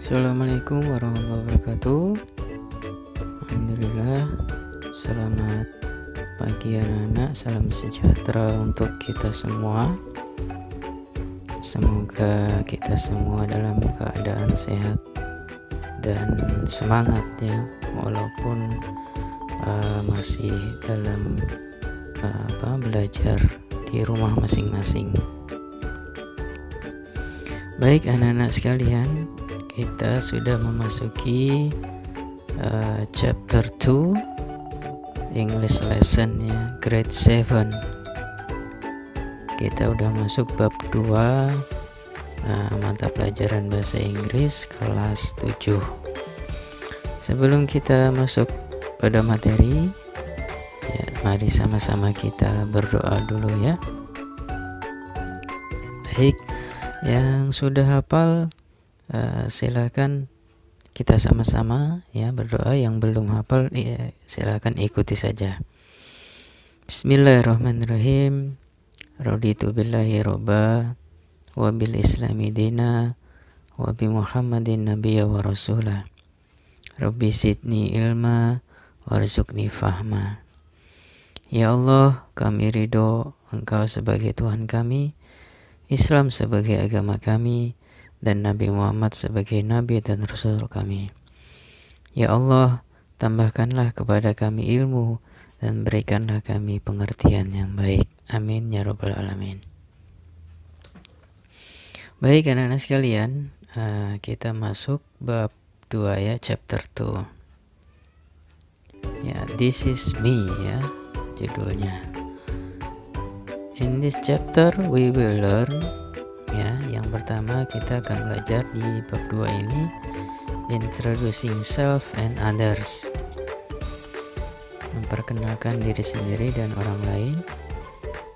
Assalamualaikum warahmatullahi wabarakatuh. Alhamdulillah. Selamat pagi anak-anak. Salam sejahtera untuk kita semua. Semoga kita semua dalam keadaan sehat dan semangat ya, walaupun masih dalam belajar di rumah masing-masing. Baik anak-anak sekalian, kita sudah memasuki chapter 2 English lesson ya, grade 7. Kita udah masuk bab 2 mata pelajaran bahasa Inggris kelas 7. Sebelum kita masuk pada materi ya, mari sama-sama kita berdoa dulu ya. Baik, yang sudah hafal silakan kita sama-sama ya berdoa. Yang belum hafal ya, silakan ikuti saja. Bismillahirrahmanirrahim. Raditu billahi robba wa bil islami dina wa bi muhammadin nabiyya wa rasulah. Rabbi zidni ilma warzuqni fahma. Ya Allah, kami ridho Engkau sebagai Tuhan kami, Islam sebagai agama kami, dan Nabi Muhammad sebagai Nabi dan Rasul kami. Ya Allah, tambahkanlah kepada kami ilmu dan berikanlah kami pengertian yang baik. Amin ya rabbal alamin. Baik anak-anak sekalian, kita masuk bab 2 ya, chapter 2. Ya, this is me ya judulnya. In this chapter we will learn ya, yang pertama kita akan belajar di bab 2 ini introducing self and others, memperkenalkan diri sendiri dan orang lain.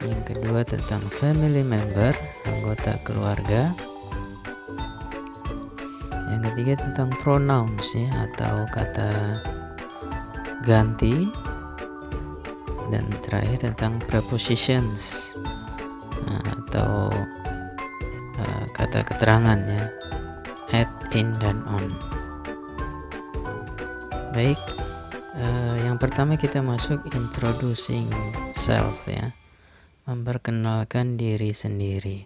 Yang kedua tentang family member, anggota keluarga. Yang ketiga tentang pronouns ya, atau kata ganti. Dan terakhir tentang prepositions atau kata keterangan ya, at, in, dan on. Baik, yang pertama kita masuk introducing self ya, memperkenalkan diri sendiri.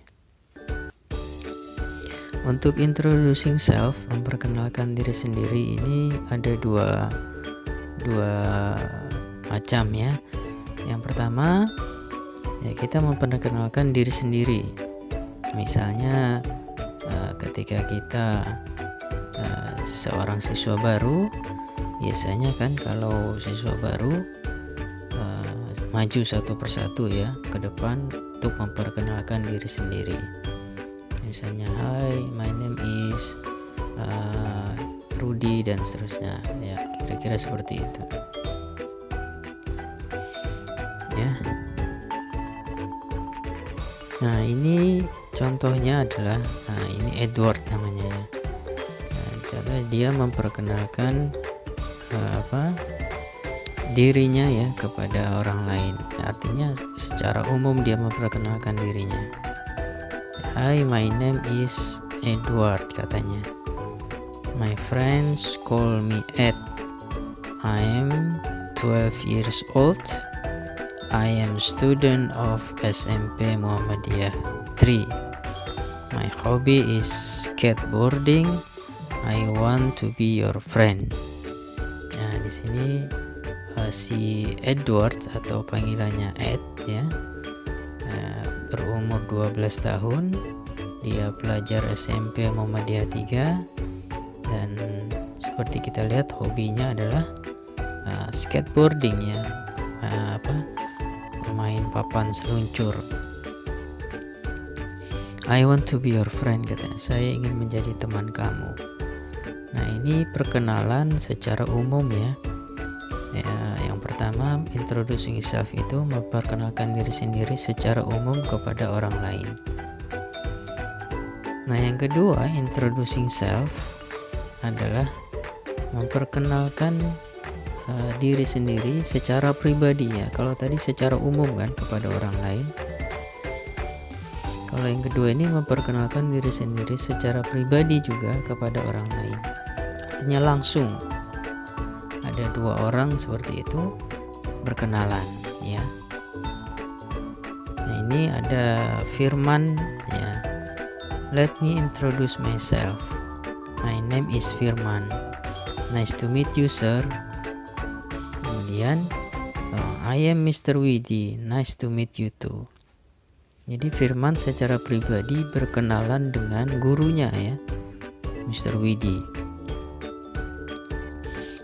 Untuk introducing self, memperkenalkan diri sendiri ini ada dua macam ya. Yang pertama ya, kita memperkenalkan diri sendiri. Misalnya ketika kita seorang siswa baru, biasanya kan kalau siswa baru maju satu persatu ya ke depan untuk memperkenalkan diri sendiri. Misalnya, hi, my name is Rudy, dan seterusnya ya, kira-kira seperti itu ya. Nah, ini contohnya adalah ini Edward namanya. Contohnya dia memperkenalkan dirinya ya kepada orang lain. Artinya secara umum dia memperkenalkan dirinya. Hi, my name is Edward, katanya. My friends call me Ed. I am 12 years old. I am student of SMP Muhammadiyah 3. My hobby is skateboarding. I want to be your friend. Nah, di sini si Edward atau panggilannya Ed ya, berumur 12 tahun. Dia pelajar SMP Muhammadiyah 3 dan seperti kita lihat hobinya adalah skateboarding ya, main papan seluncur. I want to be your friend, katanya. Saya ingin menjadi teman kamu. Nah, ini perkenalan secara umum ya. Yang pertama, introducing self itu memperkenalkan diri sendiri secara umum kepada orang lain. Nah, yang kedua, introducing self adalah memperkenalkan diri sendiri secara pribadi ya. Kalau tadi secara umum kan kepada orang lain. Kalau yang kedua ini memperkenalkan diri sendiri secara pribadi juga kepada orang lain. Artinya langsung ada dua orang seperti itu berkenalan ya. Nah, ini ada firman ya. Let me introduce myself. My name is Firman. Nice to meet you, sir. Kemudian I am Mr. Widi. Nice to meet you too. Jadi Firman secara pribadi berkenalan dengan gurunya ya, Mr. Widi.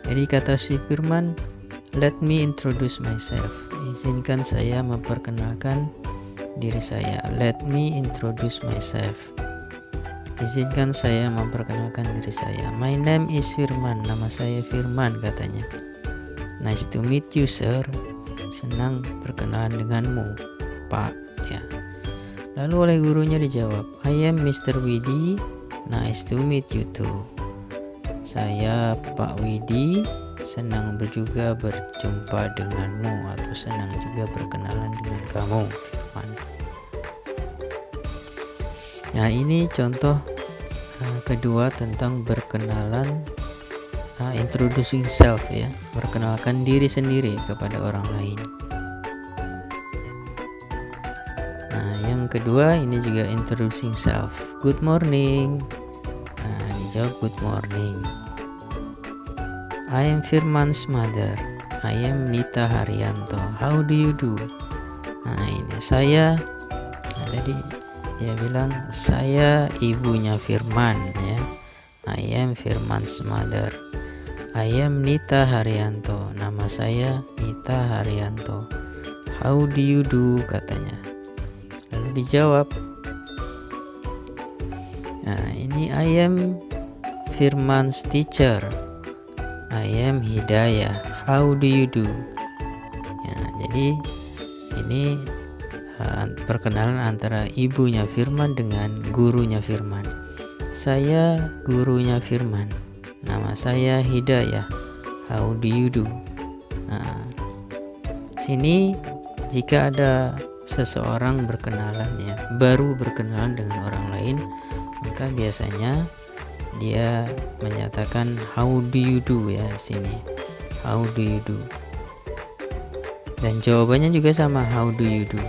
Jadi kata si Firman, let me introduce myself. Izinkan saya memperkenalkan diri saya. Let me introduce myself. Izinkan saya memperkenalkan diri saya. My name is Firman. Nama saya Firman katanya. Nice to meet you, sir. Senang berkenalan denganmu, Pak. Ya. Lalu oleh gurunya dijawab, I am Mr. Widi. Nice to meet you too. Saya Pak Widi. Senang juga berjumpa denganmu, atau senang juga berkenalan dengan kamu, Firman. Nah, ini contoh kedua tentang berkenalan, introducing self ya, perkenalkan diri sendiri kepada orang lain. Nah, yang kedua ini juga introducing self. Good morning. Nah, dijawab good morning. I am Firman's mother. I am Nita Haryanto. How do you do? Nah, ini saya. Nah, tadi dia bilang saya ibunya Firman ya. I am Firman's mother. I am Nita Haryanto. Nama saya Nita Haryanto. How do you do katanya. Lalu dijawab, nah ini I am Firman's teacher. I am Hidayah. How do you do? Ya, jadi ini perkenalan antara ibunya Firman dengan gurunya Firman. Saya gurunya Firman. Nama saya Hidayah. How do you do? Nah, sini jika ada seseorang berkenalan ya, baru berkenalan dengan orang lain, maka biasanya dia menyatakan how do you do ya sini. How do you do? Dan jawabannya juga sama, how do you do?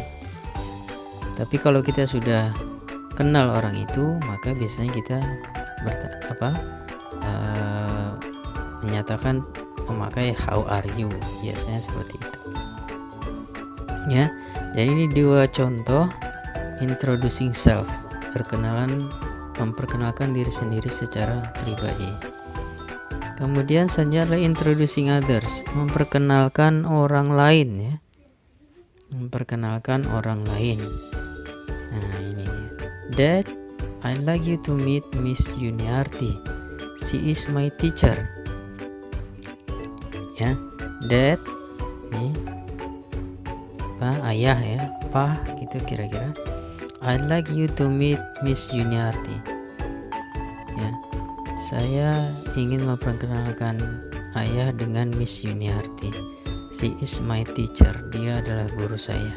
Tapi kalau kita sudah kenal orang itu, maka biasanya kita menyatakan memakai how are you, biasanya seperti itu. Ya, jadi ini dua contoh introducing self, memperkenalkan diri sendiri secara pribadi. Kemudian selanjutnya adalah introducing others, memperkenalkan orang lain ya. Memperkenalkan orang lain. Nah, ini Dad, I'd like you to meet Miss Yuniarti. She is my teacher. Ya, Dad, ini Pak, ayah ya, Pak gitu kira-kira. I'd like you to meet Miss Yuniarti. Ya, saya ingin memperkenalkan ayah dengan Miss Yuniarti. She is my teacher. Dia adalah guru saya.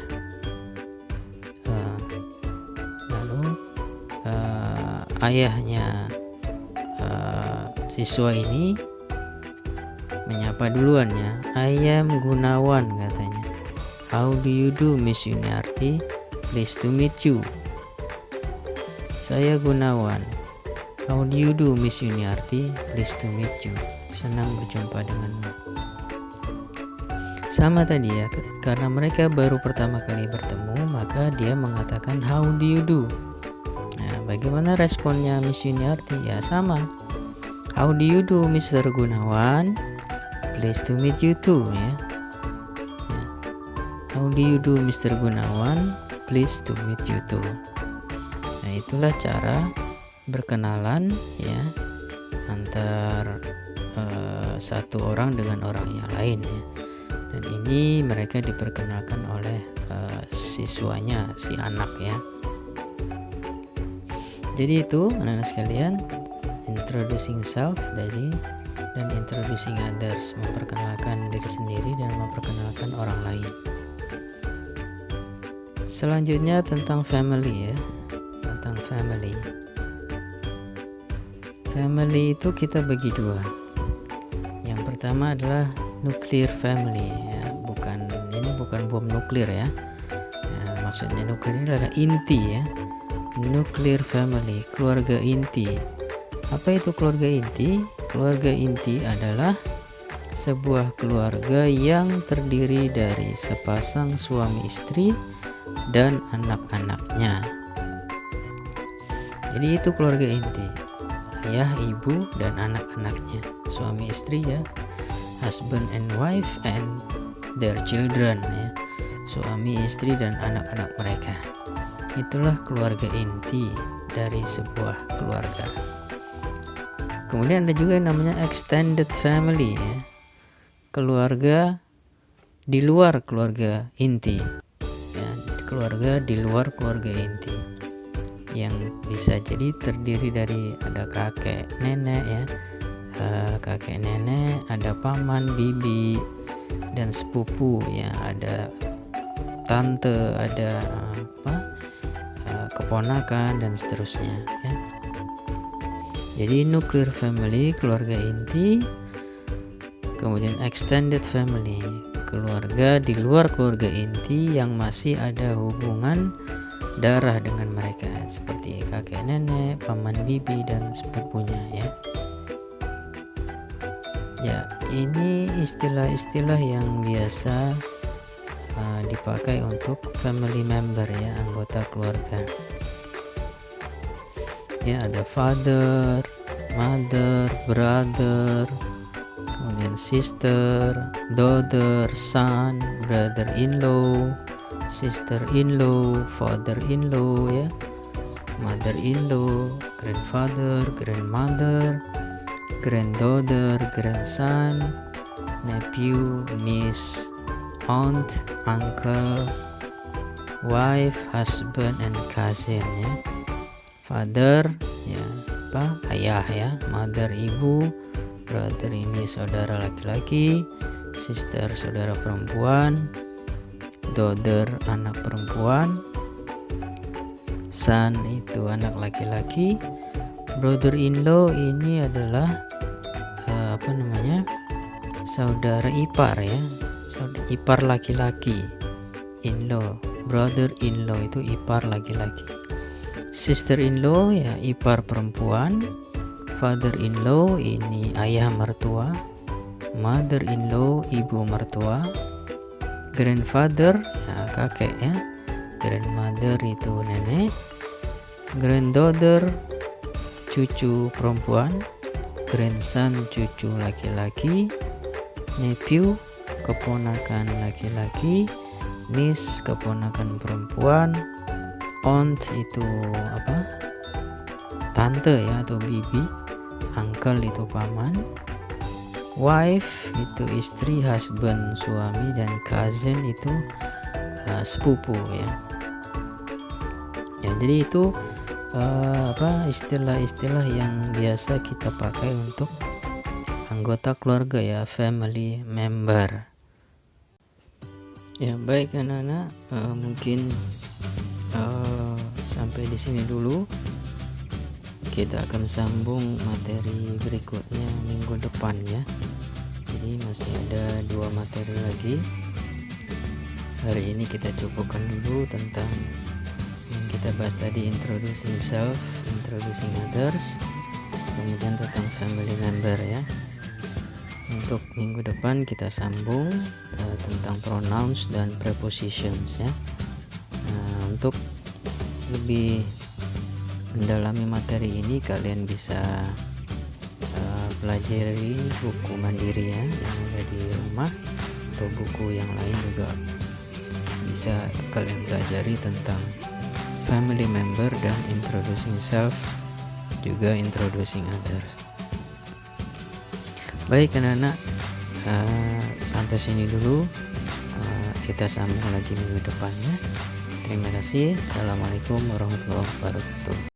Lalu ayahnya siswa ini menyapa duluan ya. I am Gunawan katanya. How do you do Miss Yuniarti? Pleased to meet you. Saya Gunawan. How do you do Miss Yuniarti? Pleased to meet you. Senang berjumpa denganmu. Sama tadi ya, karena mereka baru pertama kali bertemu, maka dia mengatakan how do you do. Nah, bagaimana responnya Miss Yuniarti? Ya sama. How do you do Mr. Gunawan? Pleased to meet you too ya. How do you do Mr. Gunawan? Pleased to meet you too. Nah, itulah cara berkenalan ya antar satu orang dengan orang yang lain ya. Dan ini mereka diperkenalkan oleh siswanya, si anak ya. Jadi itu anak-anak sekalian, introducing self tadi dan introducing others, memperkenalkan diri sendiri dan memperkenalkan orang lain. Selanjutnya tentang family ya. family. Family itu kita bagi dua. Yang pertama adalah nuclear family ya, ini bukan bom nuklir ya. Maksudnya nuklir ini adalah inti ya. Nuclear family, keluarga inti. Apa itu keluarga inti? Keluarga inti adalah sebuah keluarga yang terdiri dari sepasang suami istri dan anak-anaknya. Jadi itu keluarga inti. Ayah, ibu, dan anak-anaknya. Suami istri ya, husband and wife and their children ya. Suami istri dan anak-anak mereka. Itulah keluarga inti dari sebuah keluarga. Kemudian ada juga yang namanya extended family ya. Keluarga di luar keluarga inti ya, keluarga di luar keluarga inti yang bisa jadi terdiri dari ada kakek nenek ya, kakek nenek, ada paman bibi dan sepupu ya, ada tante, ada keponakan dan seterusnya ya. Jadi nuclear family, keluarga inti. Kemudian extended family, keluarga di luar keluarga inti yang masih ada hubungan darah dengan mereka, seperti kakek nenek, paman bibi dan sepupunya ya. Ya, ini istilah-istilah yang biasa dipakai untuk family member ya, anggota keluarga. Ya, ada father, mother, brother, kemudian sister, daughter, son, brother-in-law, sister-in-law, father-in-law ya, mother-in-law, grandfather, grandmother, granddaughter, grandson, nephew, niece, aunt, uncle, wife, husband, and cousin ya. Father ya, ayah ya, mother ibu, brother ini saudara laki-laki, sister saudara perempuan, daughter anak perempuan, son itu anak laki-laki, brother-in-law ini adalah saudara ipar ya, saudara ipar laki-laki. In-law, brother-in-law itu ipar laki-laki. Sister-in-law ya ipar perempuan. Father-in-law ini ayah mertua. Mother-in-law ibu mertua. Grandfather ya kakek ya. Grandmother itu nenek. Granddaughter cucu perempuan. Grandson cucu laki-laki. Nephew keponakan laki-laki. Niece keponakan perempuan. Aunt itu tante ya atau bibi. Uncle itu paman. Wife itu istri, husband suami, dan cousin itu sepupu ya. Ya, jadi itu istilah-istilah yang biasa kita pakai untuk anggota keluarga ya, family member. Ya, baik anak-anak, mungkin sampai di sini dulu. Kita akan sambung materi berikutnya minggu depan ya. Jadi masih ada 2 materi lagi. Hari ini kita cukupkan dulu tentang yang kita bahas tadi, introducing self, introducing others, kemudian tentang family member ya. Untuk minggu depan kita sambung tentang pronouns dan prepositions ya. Nah, untuk lebih mendalami materi ini kalian bisa pelajari buku mandiri ya yang ada di rumah, atau buku yang lain juga bisa kalian pelajari tentang family member dan introducing self, juga introducing others. Baik anak-anak, sampai sini dulu, kita sambung lagi minggu depan ya. Terima kasih. Assalamualaikum warahmatullahi wabarakatuh.